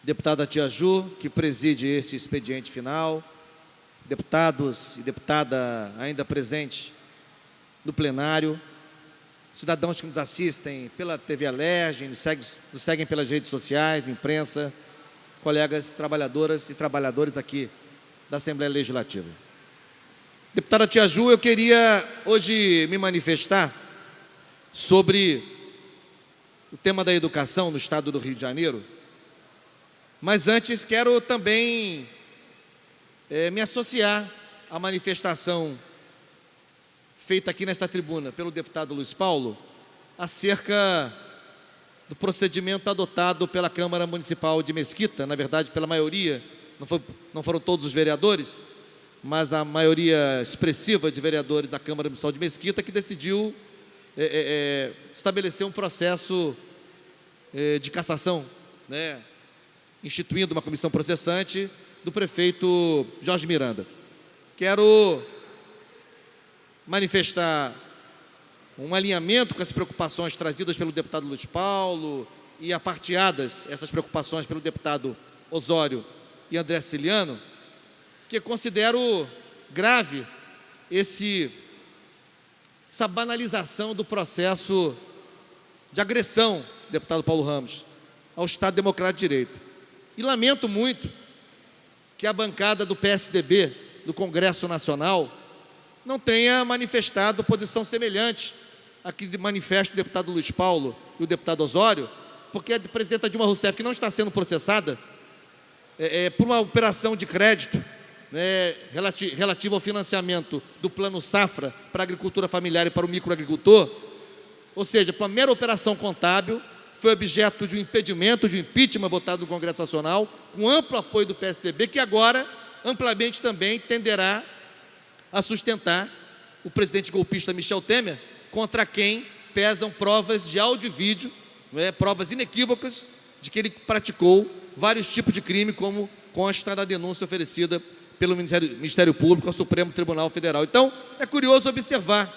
deputada Tia Ju, que preside esse expediente final, deputados e deputada ainda presentes no plenário, cidadãos que nos assistem pela TV Alerj, nos seguem pelas redes sociais, imprensa, colegas trabalhadoras e trabalhadores aqui da Assembleia Legislativa. Deputada Tia Ju, eu queria hoje me manifestar sobre o tema da educação no estado do Rio de Janeiro, mas antes quero também me associar à manifestação feita aqui nesta tribuna pelo deputado Luiz Paulo acerca do procedimento adotado pela Câmara Municipal de Mesquita, na verdade pela maioria, não foram todos os vereadores, mas a maioria expressiva de vereadores da Câmara Municipal de Mesquita, que decidiu estabelecer um processo de cassação, né, instituindo uma comissão processante do prefeito Jorge Miranda. Quero manifestar um alinhamento com as preocupações trazidas pelo deputado Luiz Paulo e aparteadas essas preocupações pelo deputado Osório e André Siciliano, que considero grave essa banalização do processo de agressão, deputado Paulo Ramos, ao Estado Democrático de Direito. E lamento muito que a bancada do PSDB, do Congresso Nacional, não tenha manifestado posição semelhante a que manifesta o deputado Luiz Paulo e o deputado Osório, porque a presidenta Dilma Rousseff, que não está sendo processada por uma operação de crédito, relativa ao financiamento do Plano Safra para a agricultura familiar e para o microagricultor, ou seja, para uma mera operação contábil, foi objeto de um impedimento, de um impeachment votado no Congresso Nacional, com amplo apoio do PSDB, que agora, amplamente também, tenderá a sustentar o presidente golpista Michel Temer, contra quem pesam provas de áudio e vídeo, provas inequívocas de que ele praticou vários tipos de crime, como consta na denúncia oferecida pelo Ministério Público ao Supremo Tribunal Federal. Então, é curioso observar,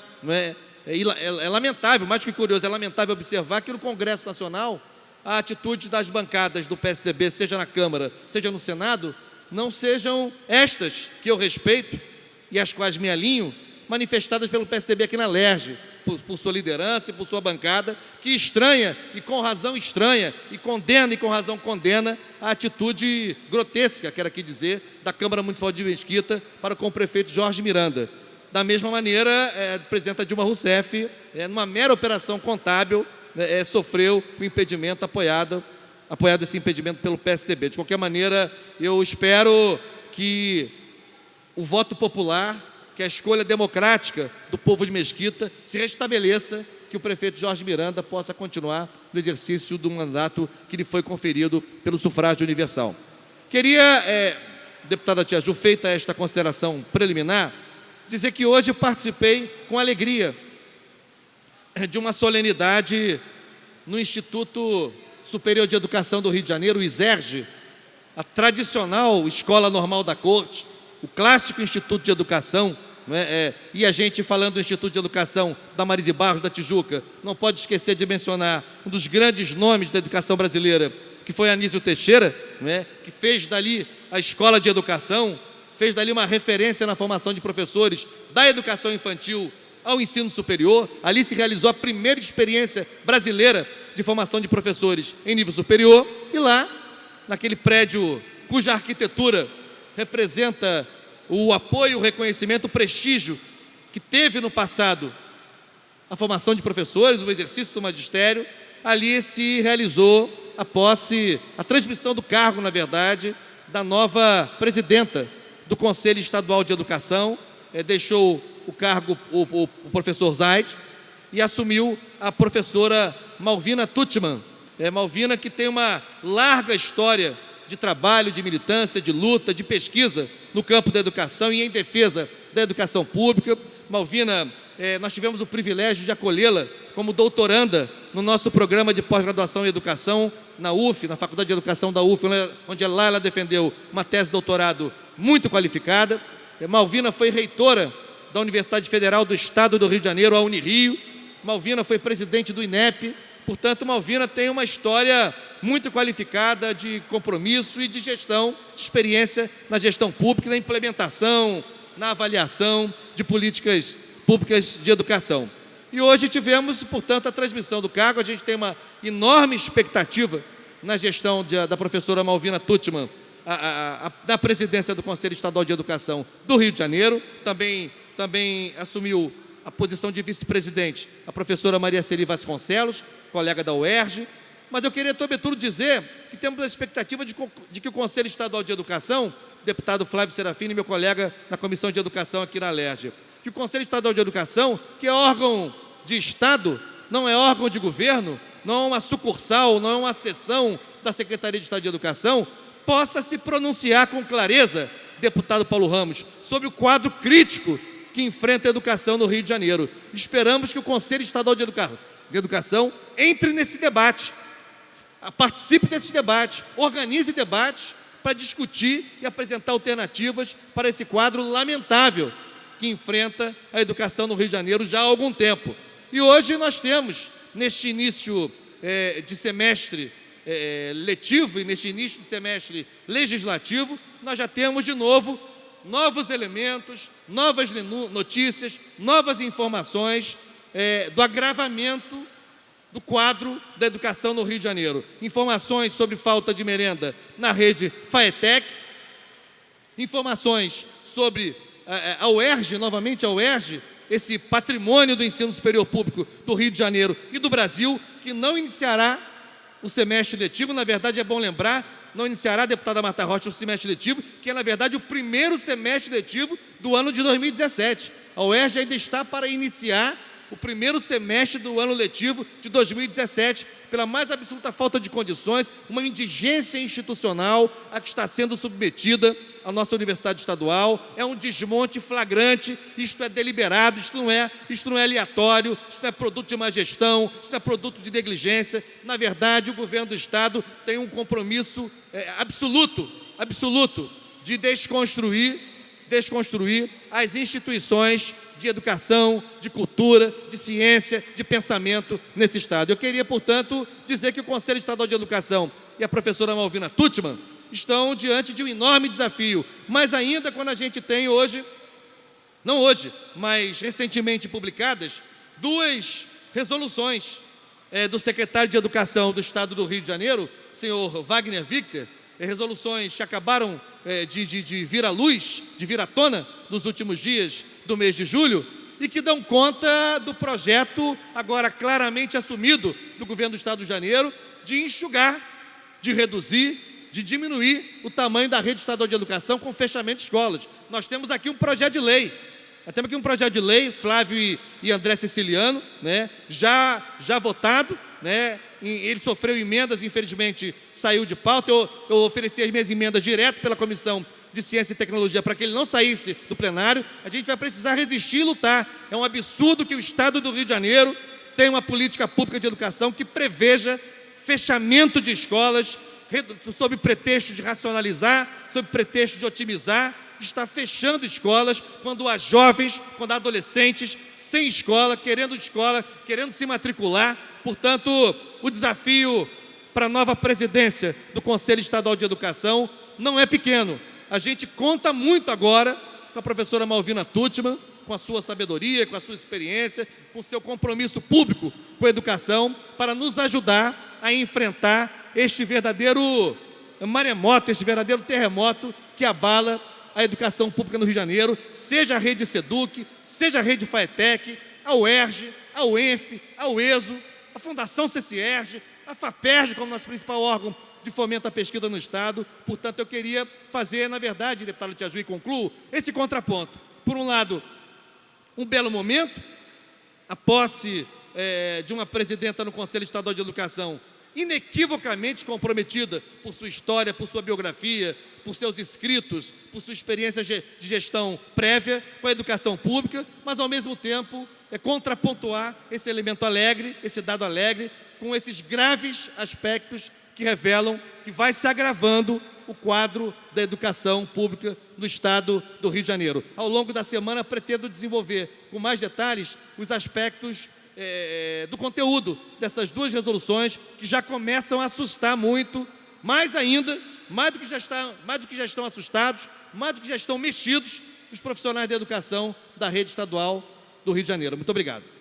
é lamentável, mais que curioso, é lamentável observar que no Congresso Nacional a atitude das bancadas do PSDB, seja na Câmara, seja no Senado, não sejam estas que eu respeito e às quais me alinho, manifestadas pelo PSDB aqui na Alerj, por sua liderança e por sua bancada, que estranha, e com razão estranha, e condena, e com razão condena, a atitude grotesca, quero aqui dizer, da Câmara Municipal de Mesquita para com o prefeito Jorge Miranda. Da mesma maneira, a presidenta Dilma Rousseff, numa mera operação contábil, sofreu o impedimento, apoiado esse impedimento pelo PSDB. De qualquer maneira, eu espero que o voto popular, que a escolha democrática do povo de Mesquita se restabeleça, que o prefeito Jorge Miranda possa continuar no exercício do mandato que lhe foi conferido pelo sufrágio universal. Queria, deputada Tia Ju, feita esta consideração preliminar, dizer que hoje participei com alegria de uma solenidade no Instituto Superior de Educação do Rio de Janeiro, o ISERJ, a tradicional Escola Normal da Corte, o clássico Instituto de Educação, e a gente falando do Instituto de Educação da Marise Barros, da Tijuca, não pode esquecer de mencionar um dos grandes nomes da educação brasileira, que foi Anísio Teixeira, que fez dali a escola de educação, fez dali uma referência na formação de professores da educação infantil ao ensino superior. Ali se realizou a primeira experiência brasileira de formação de professores em nível superior, e lá, naquele prédio cuja arquitetura representa o apoio, o reconhecimento, o prestígio que teve no passado a formação de professores, o exercício do magistério, ali se realizou a transmissão do cargo, na verdade, da nova presidenta do Conselho Estadual de Educação, deixou o cargo o professor Zaid e assumiu a professora Malvina Tutman. Malvina, que tem uma larga história de trabalho, de militância, de luta, de pesquisa no campo da educação e em defesa da educação pública. Malvina, nós tivemos o privilégio de acolhê-la como doutoranda no nosso programa de pós-graduação em educação na UF, na Faculdade de Educação da UF, onde lá ela defendeu uma tese de doutorado muito qualificada. Malvina foi reitora da Universidade Federal do Estado do Rio de Janeiro, a Unirio. Malvina foi presidente do INEP. Portanto, Malvina tem uma história muito qualificada de compromisso e de gestão, de experiência na gestão pública, na implementação, na avaliação de políticas públicas de educação. E hoje tivemos, portanto, a transmissão do cargo. A gente tem uma enorme expectativa na gestão da professora Malvina Tuttmann, da presidência do Conselho Estadual de Educação do Rio de Janeiro. Também assumiu a posição de vice-presidente a professora Maria Celi Vasconcelos, colega da UERJ. Mas eu queria, sobretudo, dizer que temos a expectativa de que o Conselho Estadual de Educação, deputado Flávio Serafini, meu colega na Comissão de Educação aqui na ALERJ, que o Conselho Estadual de Educação, que é órgão de Estado, não é órgão de governo, não é uma sucursal, não é uma seção da Secretaria de Estado de Educação, possa se pronunciar com clareza, deputado Paulo Ramos, sobre o quadro crítico que enfrenta a educação no Rio de Janeiro. Esperamos que o Conselho Estadual de Educação entre nesse debate, participe desse debate, organize debates para discutir e apresentar alternativas para esse quadro lamentável que enfrenta a educação no Rio de Janeiro já há algum tempo. E hoje nós temos, neste início de semestre letivo e neste início de semestre legislativo, nós já temos de novo novos elementos, novas notícias, novas informações do agravamento do quadro da educação no Rio de Janeiro. Informações sobre falta de merenda na rede FAETEC, informações sobre a UERJ, novamente a UERJ, esse patrimônio do ensino superior público do Rio de Janeiro e do Brasil, que não iniciará o semestre letivo. Na verdade, é bom lembrar, não iniciará, deputada Marta Rocha, o semestre letivo, que é, na verdade, o primeiro semestre letivo do ano de 2017. A UERJ ainda está para iniciar o primeiro semestre do ano letivo de 2017, pela mais absoluta falta de condições, uma indigência institucional a que está sendo submetida a nossa universidade estadual. É um desmonte flagrante, isto é deliberado, isto não é aleatório, isto não é produto de má gestão, isto não é produto de negligência. Na verdade, o governo do Estado tem um compromisso absoluto de desconstruir as instituições de educação, de cultura, de ciência, de pensamento nesse Estado. Eu queria, portanto, dizer que o Conselho Estadual de Educação e a professora Malvina Tuttmann estão diante de um enorme desafio, mas ainda quando a gente tem não hoje, mas recentemente publicadas, duas resoluções do secretário de Educação do Estado do Rio de Janeiro, senhor Wagner Victor, resoluções que acabaram de vir à luz, de vir à tona nos últimos dias do mês de julho, e que dão conta do projeto, agora claramente assumido, do governo do Estado do Rio de Janeiro, de enxugar, de reduzir, de diminuir o tamanho da rede estadual de educação com fechamento de escolas. Nós temos aqui um projeto de lei, Flávio e André Siciliano, já votado, ele sofreu emendas, infelizmente saiu de pauta. Eu ofereci as minhas emendas direto pela Comissão de Ciência e Tecnologia para que ele não saísse do plenário. A gente vai precisar resistir e lutar. É um absurdo que o Estado do Rio de Janeiro tenha uma política pública de educação que preveja fechamento de escolas, sob pretexto de racionalizar, sob pretexto de otimizar. Está fechando escolas quando há jovens, quando há adolescentes sem escola, querendo se matricular. Portanto, o desafio para a nova presidência do Conselho Estadual de Educação não é pequeno. A gente conta muito agora com a professora Malvina Tuttmann, com a sua sabedoria, com a sua experiência, com o seu compromisso público com a educação, para nos ajudar a enfrentar este verdadeiro maremoto, este verdadeiro terremoto que abala a educação pública no Rio de Janeiro, seja a rede SEDUC, seja a rede FAETEC, a UERJ, a UENF, a UESO, a Fundação CCERJ, a FAPERJ como nosso principal órgão de fomento à pesquisa no Estado. Portanto, eu queria fazer, na verdade, deputado Tiaju, e concluo, esse contraponto. Por um lado, um belo momento, a posse de uma presidenta no Conselho Estadual de Educação inequivocamente comprometida por sua história, por sua biografia, por seus escritos, por sua experiência de gestão prévia com a educação pública, mas, ao mesmo tempo, contrapontuar esse elemento alegre, esse dado alegre, com esses graves aspectos que revelam que vai se agravando o quadro da educação pública no Estado do Rio de Janeiro. Ao longo da semana, pretendo desenvolver com mais detalhes os aspectos do conteúdo dessas duas resoluções, que já começam a assustar muito, mais ainda, mais do que já estão assustados, mais do que já estão mexidos, os profissionais da educação da rede estadual do Rio de Janeiro. Muito obrigado.